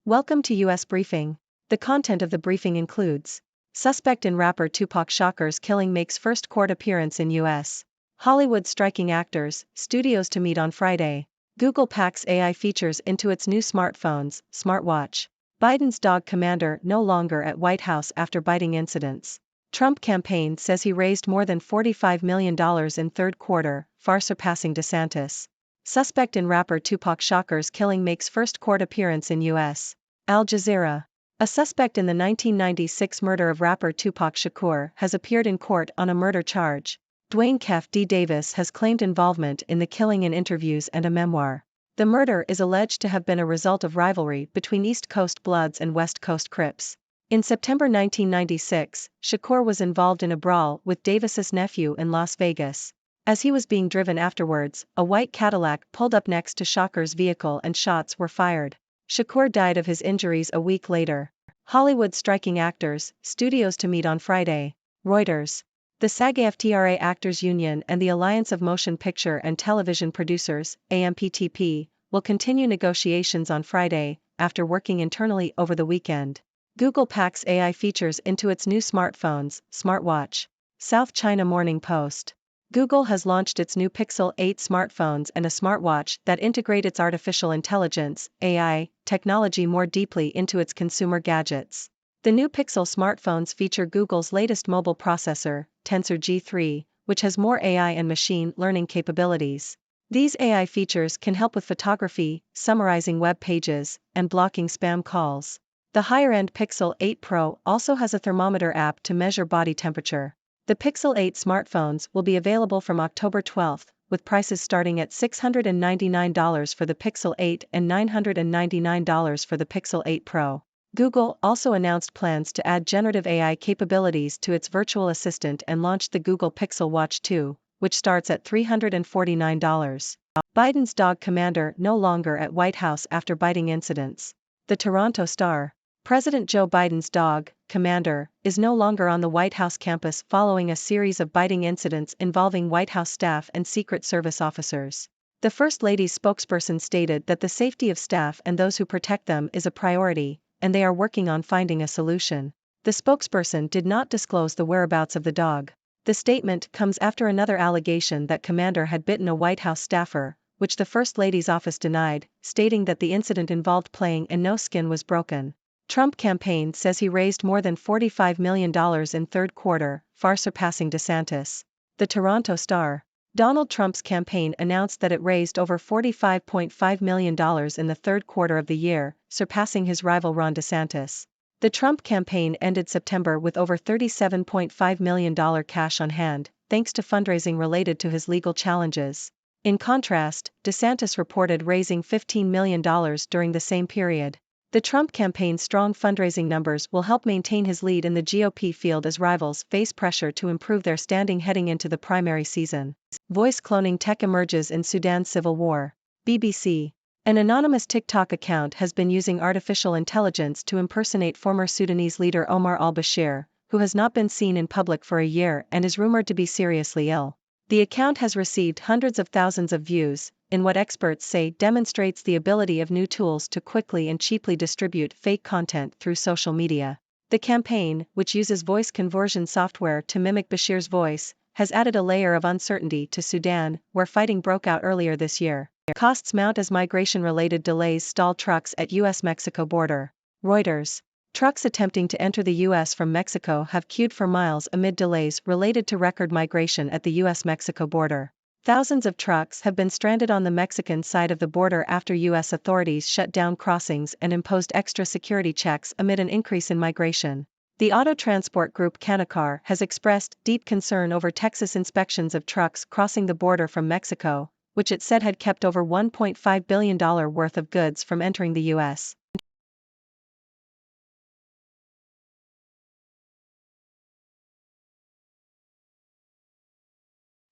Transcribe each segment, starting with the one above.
Welcome to US Briefing. The content of the briefing includes: suspect in rapper Tupac Shakur's killing makes first court appearance in US. Hollywood striking actors, studios to meet on Friday. Google packs AI features into its new smartphones, smartwatch. Biden's dog Commander no longer at White House after biting incidents. Trump campaign says he raised more than $45 million in third quarter, far surpassing DeSantis. Suspect in rapper Tupac Shakur's killing makes first court appearance in U.S. Al Jazeera. A suspect in the 1996 murder of rapper Tupac Shakur has appeared in court on a murder charge. Dwayne "Kef" D. Davis has claimed involvement in the killing in interviews and a memoir. The murder is alleged to have been a result of rivalry between East Coast Bloods and West Coast Crips. In September 1996, Shakur was involved in a brawl with Davis's nephew in Las Vegas. As he was being driven afterwards, a white Cadillac pulled up next to Shakur's vehicle and shots were fired. Shakur died of his injuries a week later. Hollywood striking actors, studios to meet on Friday. Reuters. The SAG-AFTRA Actors Union and the Alliance of Motion Picture and Television Producers, AMPTP, will continue negotiations on Friday, after working internally over the weekend. Google packs AI features into its new smartphones, smartwatch. South China Morning Post. Google has launched its new Pixel 8 smartphones and a smartwatch that integrate its artificial intelligence, AI, technology more deeply into its consumer gadgets. The new Pixel smartphones feature Google's latest mobile processor, Tensor G3, which has more AI and machine learning capabilities. These AI features can help with photography, summarizing web pages, and blocking spam calls. The higher-end Pixel 8 Pro also has a thermometer app to measure body temperature. The Pixel 8 smartphones will be available from October 12, with prices starting at $699 for the Pixel 8 and $999 for the Pixel 8 Pro. Google also announced plans to add generative AI capabilities to its virtual assistant and launched the Google Pixel Watch 2, which starts at $349. Biden's dog Commander no longer at White House after biting incidents. The Toronto Star. President Joe Biden's dog, Commander, is no longer on the White House campus following a series of biting incidents involving White House staff and Secret Service officers. The First Lady's spokesperson stated that the safety of staff and those who protect them is a priority, and they are working on finding a solution. The spokesperson did not disclose the whereabouts of the dog. The statement comes after another allegation that Commander had bitten a White House staffer, which the First Lady's office denied, stating that the incident involved playing and no skin was broken. Trump campaign says he raised more than $45 million in third quarter, far surpassing DeSantis. The Toronto Star. Donald Trump's campaign announced that it raised over $45.5 million in the third quarter of the year, surpassing his rival Ron DeSantis. The Trump campaign ended September with over $37.5 million cash on hand, thanks to fundraising related to his legal challenges. In contrast, DeSantis reported raising $15 million during the same period. The Trump campaign's strong fundraising numbers will help maintain his lead in the GOP field as rivals face pressure to improve their standing heading into the primary season. Voice cloning tech emerges in Sudan's civil war. BBC. An anonymous TikTok account has been using artificial intelligence to impersonate former Sudanese leader Omar al-Bashir, who has not been seen in public for a year and is rumored to be seriously ill. The account has received hundreds of thousands of views, in what experts say demonstrates the ability of new tools to quickly and cheaply distribute fake content through social media. The campaign, which uses voice conversion software to mimic Bashir's voice, has added a layer of uncertainty to Sudan, where fighting broke out earlier this year. Costs mount as migration-related delays stall trucks at U.S.-Mexico border. Reuters. Trucks attempting to enter the U.S. from Mexico have queued for miles amid delays related to record migration at the U.S.-Mexico border. Thousands of trucks have been stranded on the Mexican side of the border after U.S. authorities shut down crossings and imposed extra security checks amid an increase in migration. The auto transport group Canacar has expressed deep concern over Texas inspections of trucks crossing the border from Mexico, which it said had kept over $1.5 billion worth of goods from entering the U.S.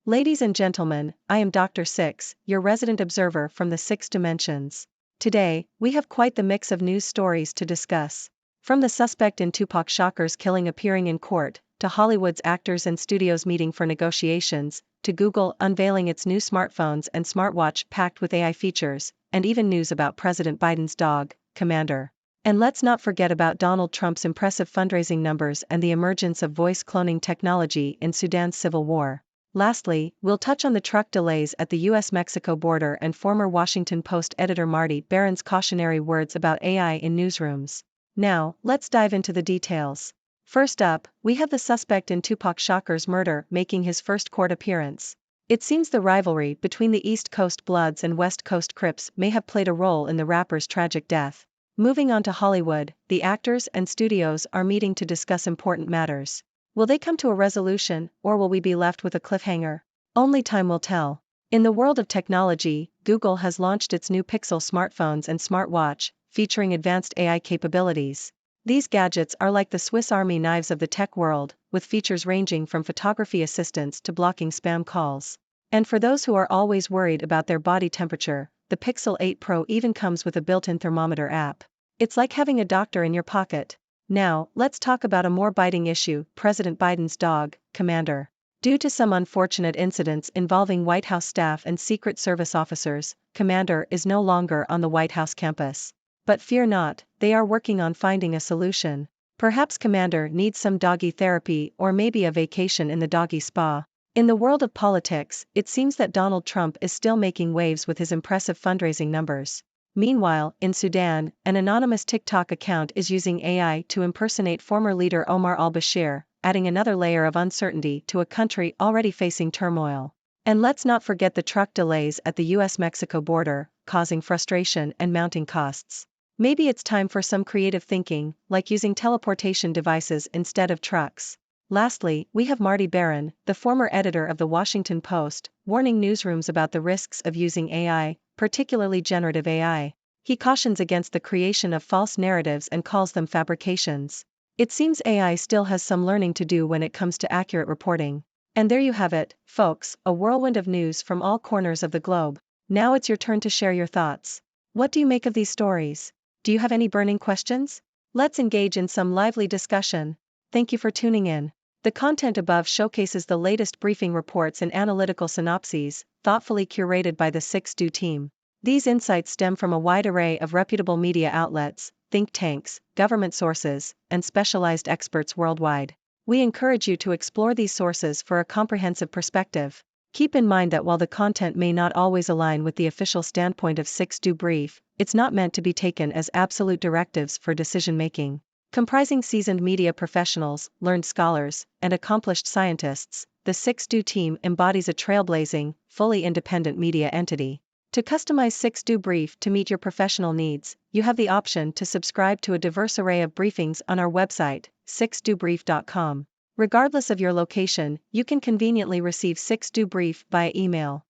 Ladies and gentlemen, I am Dr. Six, your resident observer from the Six Dimensions. Today, we have quite the mix of news stories to discuss. From the suspect in Tupac Shakur's killing appearing in court, to Hollywood's actors and studios meeting for negotiations, to Google unveiling its new smartphones and smartwatch packed with AI features, and even news about President Biden's dog, Commander. And let's not forget about Donald Trump's impressive fundraising numbers and the emergence of voice cloning technology in Sudan's civil war. Lastly, we'll touch on the truck delays at the US-Mexico border and former Washington Post editor Marty Baron's cautionary words about AI in newsrooms. Now, let's dive into the details. First up, we have the suspect in Tupac Shakur's murder making his first court appearance. It seems the rivalry between the East Coast Bloods and West Coast Crips may have played a role in the rapper's tragic death. Moving on to Hollywood, the actors and studios are meeting to discuss important matters. Will they come to a resolution, or will we be left with a cliffhanger? Only time will tell. In the world of technology, Google has launched its new Pixel smartphones and smartwatch, featuring advanced AI capabilities. These gadgets are like the Swiss Army knives of the tech world, with features ranging from photography assistance to blocking spam calls. And for those who are always worried about their body temperature, the Pixel 8 Pro even comes with a built-in thermometer app. It's like having a doctor in your pocket. Now, let's talk about a more biting issue: President Biden's dog, Commander. Due to some unfortunate incidents involving White House staff and Secret Service officers, Commander is no longer on the White House campus. But fear not, they are working on finding a solution. Perhaps Commander needs some doggy therapy or maybe a vacation in the doggy spa. In the world of politics, it seems that Donald Trump is still making waves with his impressive fundraising numbers. Meanwhile, in Sudan, an anonymous TikTok account is using AI to impersonate former leader Omar al-Bashir, adding another layer of uncertainty to a country already facing turmoil. And let's not forget the truck delays at the US-Mexico border, causing frustration and mounting costs. Maybe it's time for some creative thinking, like using teleportation devices instead of trucks. Lastly, we have Marty Baron, the former editor of the Washington Post, warning newsrooms about the risks of using AI, particularly generative AI. He cautions against the creation of false narratives and calls them fabrications. It seems AI still has some learning to do when it comes to accurate reporting. And there you have it, folks, a whirlwind of news from all corners of the globe. Now it's your turn to share your thoughts. What do you make of these stories? Do you have any burning questions? Let's engage in some lively discussion. Thank you for tuning in. The content above showcases the latest briefing reports and analytical synopses, thoughtfully curated by the 6Do team. These insights stem from a wide array of reputable media outlets, think tanks, government sources, and specialized experts worldwide. We encourage you to explore these sources for a comprehensive perspective. Keep in mind that while the content may not always align with the official standpoint of 6Do Brief, it's not meant to be taken as absolute directives for decision-making. Comprising seasoned media professionals, learned scholars, and accomplished scientists, the 6Do team embodies a trailblazing, fully independent media entity. To customize 6Do Brief to meet your professional needs, you have the option to subscribe to a diverse array of briefings on our website, 6dobrief.com. Regardless of your location, you can conveniently receive 6Do Brief via email.